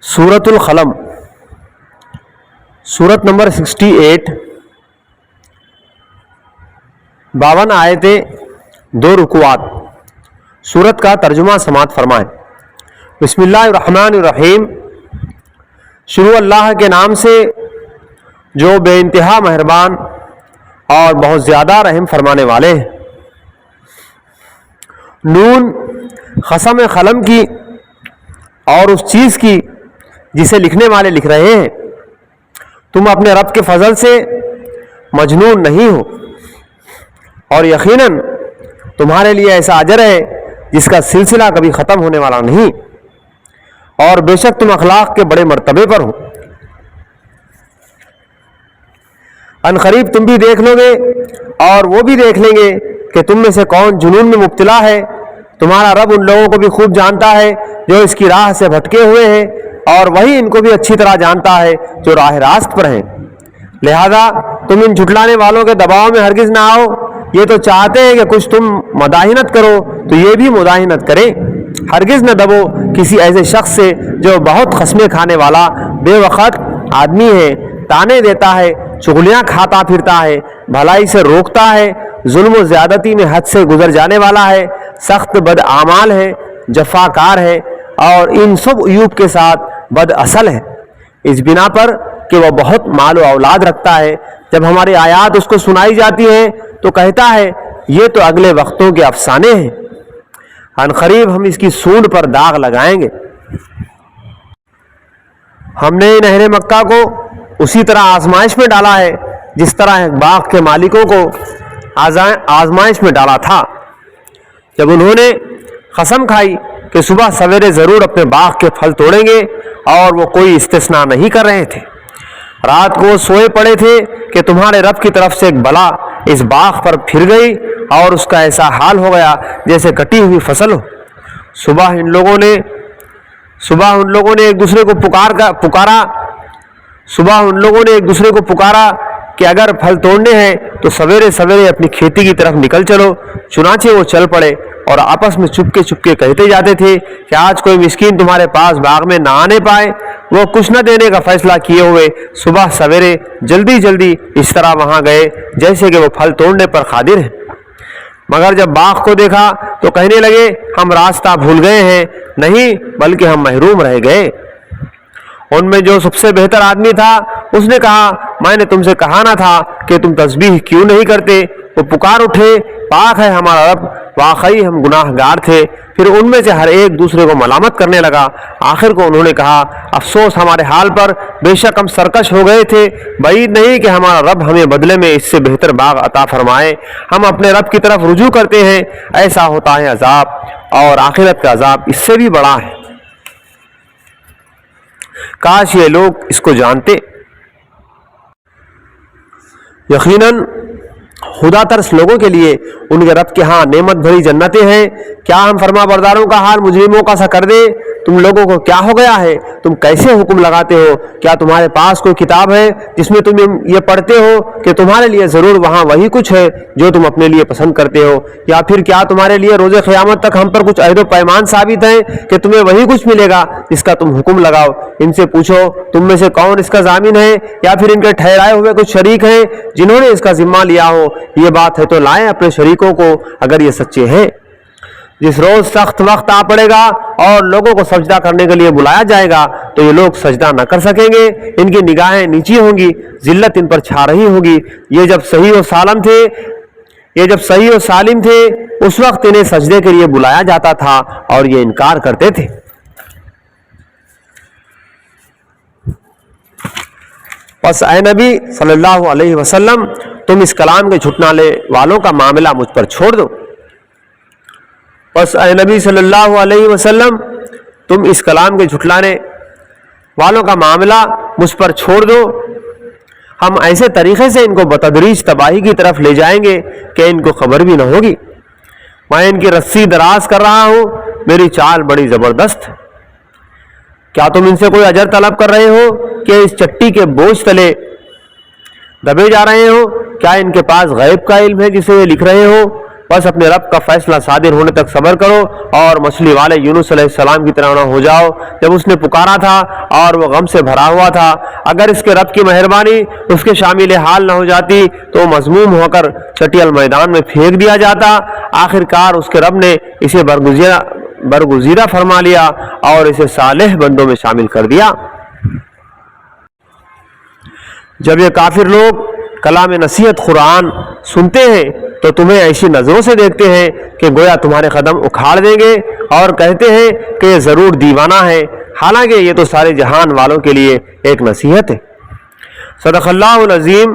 سورۃ القلم، سورت نمبر 68، 52 آیتیں، 2 رکوعات۔ سورت کا ترجمہ سماعت فرمائیں۔ بسم اللہ الرحمن الرحیم، شروع اللہ کے نام سے جو بے انتہا مہربان اور بہت زیادہ رحم فرمانے والے ہیں۔ نون قسم قلم کی اور اس چیز کی جسے لکھنے والے لکھ رہے ہیں، تم اپنے رب کے فضل سے مجنون نہیں ہو، اور یقیناً تمہارے لیے ایسا اجر ہے جس کا سلسلہ کبھی ختم ہونے والا نہیں، اور بے شک تم اخلاق کے بڑے مرتبے پر ہو۔ ان قریب تم بھی دیکھ لو گے اور وہ بھی دیکھ لیں گے کہ تم میں سے کون جنون میں مبتلا ہے۔ تمہارا رب ان لوگوں کو بھی خوب جانتا ہے جو اس کی راہ سے بھٹکے ہوئے ہیں، اور وہی ان کو بھی اچھی طرح جانتا ہے جو راہ راست پر ہیں۔ لہذا تم ان جھٹلانے والوں کے دباؤ میں ہرگز نہ آؤ۔ یہ تو چاہتے ہیں کہ کچھ تم مداحنت کرو تو یہ بھی مداحنت کریں۔ ہرگز نہ دبو کسی ایسے شخص سے جو بہت قسمیں کھانے والا بے وقت آدمی ہے، تانے دیتا ہے، چغلیاں کھاتا پھرتا ہے، بھلائی سے روکتا ہے، ظلم و زیادتی میں حد سے گزر جانے والا ہے، سخت بد اعمال ہے، جفاکار ہے، اور ان سب عیوب کے ساتھ بد اصل ہے، اس بنا پر کہ وہ بہت مال و اولاد رکھتا ہے۔ جب ہماری آیات اس کو سنائی جاتی ہیں تو کہتا ہے یہ تو اگلے وقتوں کے افسانے ہیں، ان قریب ہم اس کی سونڈ پر داغ لگائیں گے۔ ہم نے ان اہل مکہ کو اسی طرح آزمائش میں ڈالا ہے جس طرح باغ کے مالکوں کو آزمائش میں ڈالا تھا، جب انہوں نے قسم کھائی کہ صبح سویرے ضرور اپنے باغ کے پھل توڑیں گے، اور وہ کوئی استثناء نہیں کر رہے تھے۔ رات کو وہ سوئے پڑے تھے کہ تمہارے رب کی طرف سے ایک بلا اس باغ پر پھر گئی، اور اس کا ایسا حال ہو گیا جیسے کٹی ہوئی فصل ہو۔ صبح ان لوگوں نے ایک دوسرے کو پکارا کہ اگر پھل توڑنے ہیں تو سویرے سویرے اپنی کھیتی کی طرف نکل چلو۔ چنانچہ وہ چل پڑے اور آپس میں چپکے کہتے جاتے تھے کہ آج کوئی مسکین تمہارے پاس باغ میں نہ آنے پائے۔ وہ کچھ نہ دینے کا فیصلہ کیے ہوئے صبح سویرے جلدی اس طرح وہاں گئے جیسے کہ وہ پھل توڑنے پر قادر ہیں، مگر جب باغ کو دیکھا تو کہنے لگے ہم راستہ بھول گئے ہیں، نہیں بلکہ ہم محروم رہ گئے۔ ان میں جو سب سے بہتر آدمی تھا اس نے کہا میں نے تم سے کہا نہ تھا کہ تم تسبیح کیوں نہیں کرتے؟ وہ پکار اٹھے پاک ہے ہمارا رب، واقعی ہم گناہ گار تھے۔ پھر ان میں سے ہر ایک دوسرے کو ملامت کرنے لگا۔ آخر کو انہوں نے کہا افسوس ہمارے حال پر، بے شک ہم سرکش ہو گئے تھے۔ بعید نہیں کہ ہمارا رب ہمیں بدلے میں اس سے بہتر باغ عطا فرمائے۔ ہم اپنے رب کی طرف رجوع کرتے ہیں، ایسا ہوتا ہے عذاب، اور آخرت کا عذاب اس سے بھی بڑا ہے۔ کاش یہ لوگ اس کو جانتے۔ یقیناً خدا ترس لوگوں کے لیے ان کے رب کے ہاں نعمت بھری جنتیں ہیں۔ کیا ہم فرما برداروں کا حال مجرموں کا سا کر دیں؟ تم لوگوں کو کیا ہو گیا ہے؟ تم کیسے حکم لگاتے ہو؟ کیا تمہارے پاس کوئی کتاب ہے جس میں تم یہ پڑھتے ہو کہ تمہارے لیے ضرور وہاں وہی کچھ ہے جو تم اپنے لیے پسند کرتے ہو؟ یا پھر کیا تمہارے لیے روز قیامت تک ہم پر کچھ عہد و پیمان ثابت ہیں کہ تمہیں وہی کچھ ملے گا جس کا تم حکم لگاؤ؟ ان سے پوچھو تم میں سے کون اس کا ضامن ہے، یا پھر ان کے ٹھہرائے ہوئے کچھ شریک ہیں جنہوں نے اس کا ذمہ لیا ہو؟ یہ بات ہے تو لائیں اپنے شریکوں کو اگر یہ سچے ہیں۔ جس روز سخت وقت آ پڑے گا اور لوگوں کو سجدہ کرنے کے لیے بلایا جائے گا تو یہ لوگ سجدہ نہ کر سکیں گے، ان کی نگاہیں نیچی ہوں گی، ذلت ان پر چھا رہی ہوگی۔ یہ جب صحیح و سالم تھے اس وقت انہیں سجدے کے لیے بلایا جاتا تھا اور یہ انکار کرتے تھے۔ بس اے نبی صلی اللہ علیہ وسلم تم اس کلام کے جھٹلانے والوں کا معاملہ مجھ پر چھوڑ دو۔ بس اے نبی صلی اللہ علیہ وسلم تم اس کلام کے جھٹلانے والوں کا معاملہ مجھ پر چھوڑ دو۔ ہم ایسے طریقے سے ان کو بتدریج تباہی کی طرف لے جائیں گے کہ ان کو خبر بھی نہ ہوگی۔ میں ان کی رسی دراز کر رہا ہوں، میری چال بڑی زبردست۔ کیا تم ان سے کوئی اجر طلب کر رہے ہو کہ اس چٹی کے بوجھ تلے دبے جا رہے ہو؟ کیا ان کے پاس غیب کا علم ہے جسے یہ لکھ رہے ہو؟ بس اپنے رب کا فیصلہ صادر ہونے تک صبر کرو اور مچھلی والے یونس علیہ السلام کی طرح نہ ہو جاؤ جب اس نے پکارا تھا اور وہ غم سے بھرا ہوا تھا۔ اگر اس کے رب کی مہربانی اس کے شامل حال نہ ہو جاتی تو مذموم ہو کر چٹیل میدان میں پھینک دیا جاتا۔ آخر کار اس کے رب نے اسے برگزیدہ فرما لیا اور اسے صالح بندوں میں شامل کر دیا۔ جب یہ کافر لوگ کلام نصیحت قرآن سنتے ہیں تو تمہیں ایسی نظروں سے دیکھتے ہیں کہ گویا تمہارے قدم اکھاڑ دیں گے اور کہتے ہیں کہ یہ ضرور دیوانہ ہے، حالانکہ یہ تو سارے جہان والوں کے لیے ایک نصیحت ہے۔ صدق اللہ العظیم۔